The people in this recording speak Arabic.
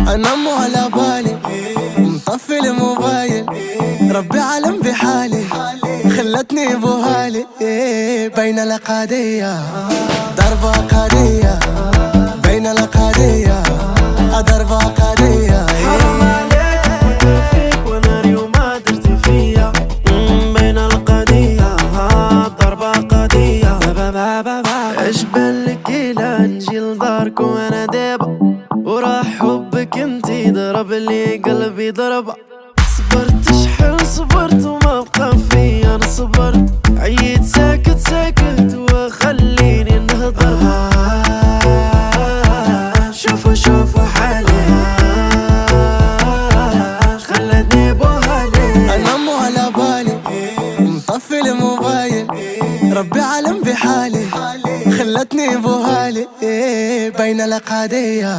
انا مو على بالي مطفي الموبايل، ربي عالم بحالي خلتني بوهالي. بين الأقادية ضربة قادية، بين الأقادية ضربة قادية. حرام عليك افكر فيك وناري وما درت فيا. بين القضية ضربة قضية. ايش بالك إلا نجي لدارك وانا دابا وراح حبك انتي ضرب لي قلبي ضربة. صبرت شحال صبرت وما بقى فيا انا صبرت، عييت ساكت ساكت وخليني نهضر. شوفوا حالي خلتني بوهالي. انا مو على بالي مطفي الموبايل، ربي عالم بحالي خلتني بوهالي. بين الأقادية